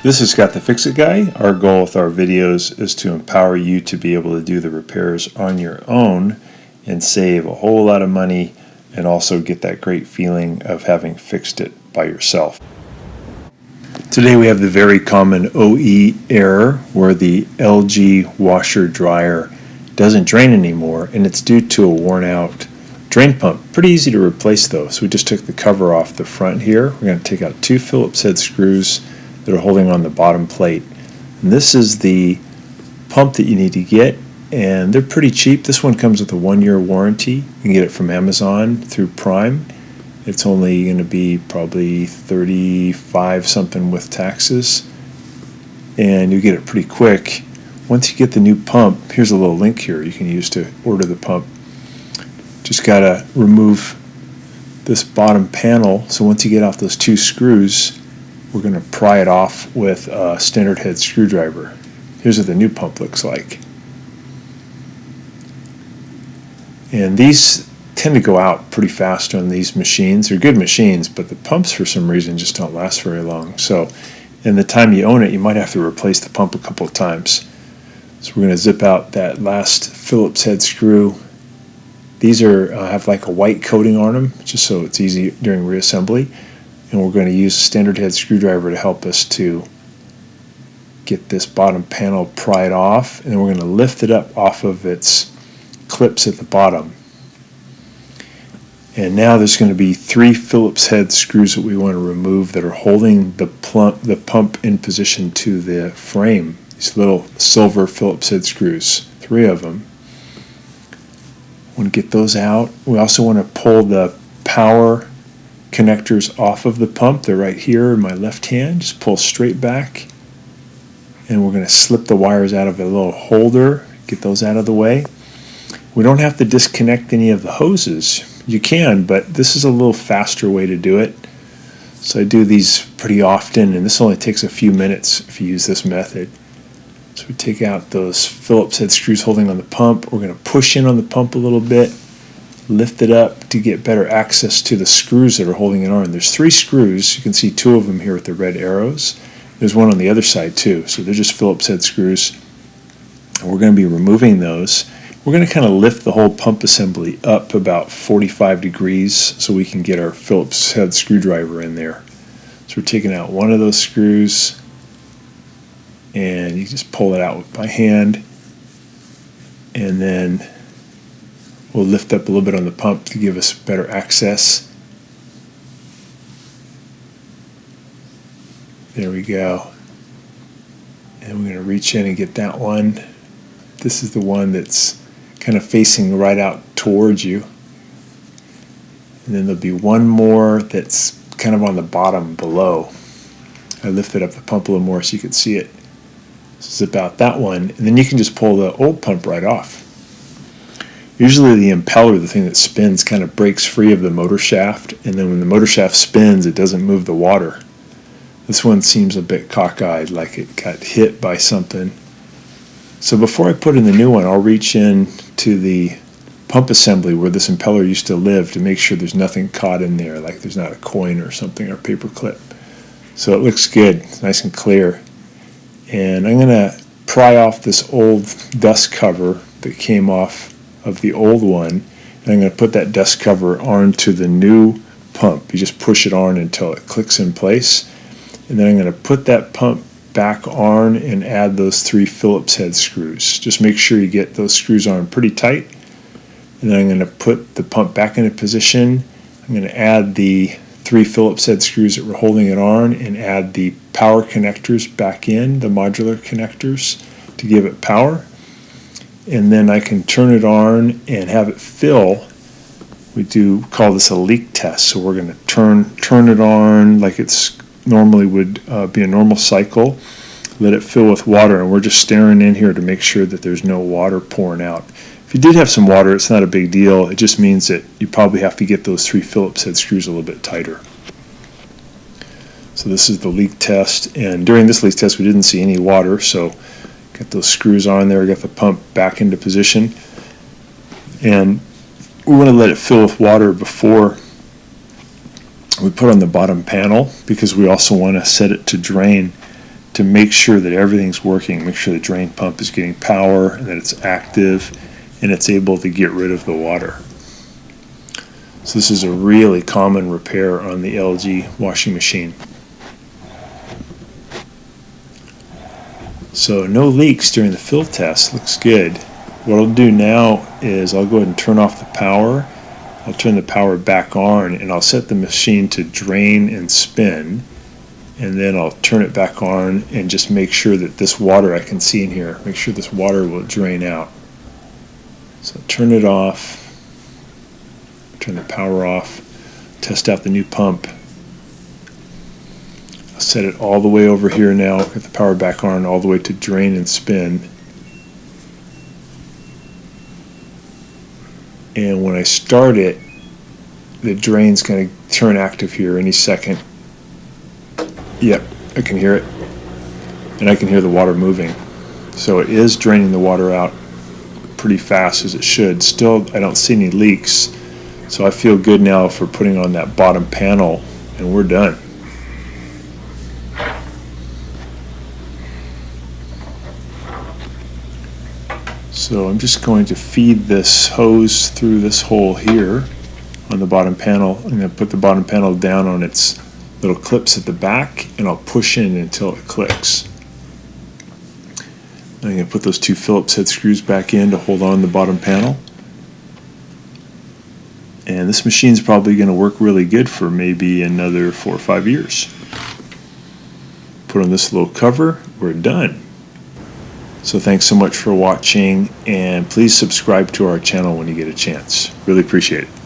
This is Scott the Fix-It Guy. Our goal with our videos is to empower you to be able to do the repairs on your own and save a whole lot of money and also get that great feeling of having fixed it by yourself. Today we have the very common OE error where the LG washer dryer doesn't drain anymore, and it's due to a worn out drain pump. Pretty easy to replace though. So we just took the cover off the front here. We're going to take out two Phillips head screws that are holding on the bottom plate. And this is the pump that you need to get, and they're pretty cheap. This one comes with a 1-year warranty. You can get it from Amazon through Prime. It's only going to be probably $35 something with taxes, and you get it pretty quick. Once you get the new pump, here's a little link here you can use to order the pump. Just got to remove this bottom panel. So once you get off those two screws, we're going to pry it off with a standard head screwdriver. Here's what the new pump looks like. And these tend to go out pretty fast on these machines. They're good machines, but the pumps for some reason just don't last very long. So in the time you own it, you might have to replace the pump a couple of times. So we're going to zip out that last Phillips head screw. These are have like a white coating on them, just so it's easy during reassembly. And we're going to use a standard head screwdriver to help us to get this bottom panel pried off, and then we're going to lift it up off of its clips at the bottom. And now there's going to be 3 Phillips head screws that we want to remove that are holding the pump in position to the frame. These little silver Phillips head screws, 3 of them. Want to get those out. We also want to pull the power connectors off of the pump. They're right here in my left hand. Just pull straight back, and we're going to slip the wires out of a little holder, get those out of the way. We don't have to disconnect any of the hoses. You can, but this is a little faster way to do it. So I do these pretty often, and this only takes a few minutes if you use this method. So we take out those Phillips head screws holding on the pump. We're going to push in on the pump a little bit, lift it up to get better access to the screws that are holding it on. There's 3 screws. You can see 2 of them here with the red arrows. There's one on the other side too. So they're just Phillips head screws. And we're going to be removing those. We're going to kind of lift the whole pump assembly up about 45 degrees so we can get our Phillips head screwdriver in there. So we're taking out one of those screws, and you just pull it out by hand, and then we'll lift up a little bit on the pump to give us better access. There we go. And we're going to reach in and get that one. This is the one that's kind of facing right out towards you. And then there'll be one more that's kind of on the bottom below. I lifted up the pump a little more so you can see it. Zip out that one, and then you can just pull the old pump right off. Usually the impeller, the thing that spins, kind of breaks free of the motor shaft, and then when the motor shaft spins, it doesn't move the water. This one seems a bit cockeyed, like it got hit by something. So before I put in the new one, I'll reach in to the pump assembly where this impeller used to live to make sure there's nothing caught in there, like there's not a coin or something or a paper clip. So it looks good, it's nice and clear. And I'm going to pry off this old dust cover that came off of the old one, and I'm going to put that dust cover onto the new pump. You just push it on until it clicks in place, and then I'm going to put that pump back on and add those 3 Phillips head screws. Just make sure you get those screws on pretty tight, and then I'm going to put the pump back into position. I'm going to add the 3 Phillips head screws that were holding it on and add the power connectors back in, the modular connectors, to give it power. And then I can turn it on and have it fill. We do call this a leak test. So we're going to turn it on like it's normally would be a normal cycle, let it fill with water, and we're just staring in here to make sure that there's no water pouring out. If you did have some water, it's not a big deal. It just means that you probably have to get those 3 Phillips head screws a little bit tighter. So this is the leak test, and during this leak test we didn't see any water, so got those screws on there, got the pump back into position, and we want to let it fill with water before we put on the bottom panel, because we also want to set it to drain to make sure that everything's working, make sure the drain pump is getting power and that it's active and it's able to get rid of the water. So this is a really common repair on the LG washing machine. So no leaks during the fill test, looks good. What I'll do now is I'll go ahead and turn off the power. I'll turn the power back on and I'll set the machine to drain and spin, and then I'll turn it back on and just make sure that this water I can see in here, make sure this water will drain out. So turn it off, turn the power off, test out the new pump. I'll set it all the way over here now, get the power back on, all the way to drain and spin. And when I start it, the drain's going to turn active here any second. Yep, I can hear it. And I can hear the water moving. So it is draining the water out pretty fast, as it should. Still, I don't see any leaks. So I feel good now for putting on that bottom panel, and we're done. So I'm just going to feed this hose through this hole here on the bottom panel. I'm going to put the bottom panel down on its little clips at the back, and I'll push in until it clicks. I'm going to put those two Phillips head screws back in to hold on the bottom panel. And this machine's probably going to work really good for maybe another 4 or 5 years. Put on this little cover, we're done. So thanks so much for watching, and please subscribe to our channel when you get a chance. Really appreciate it.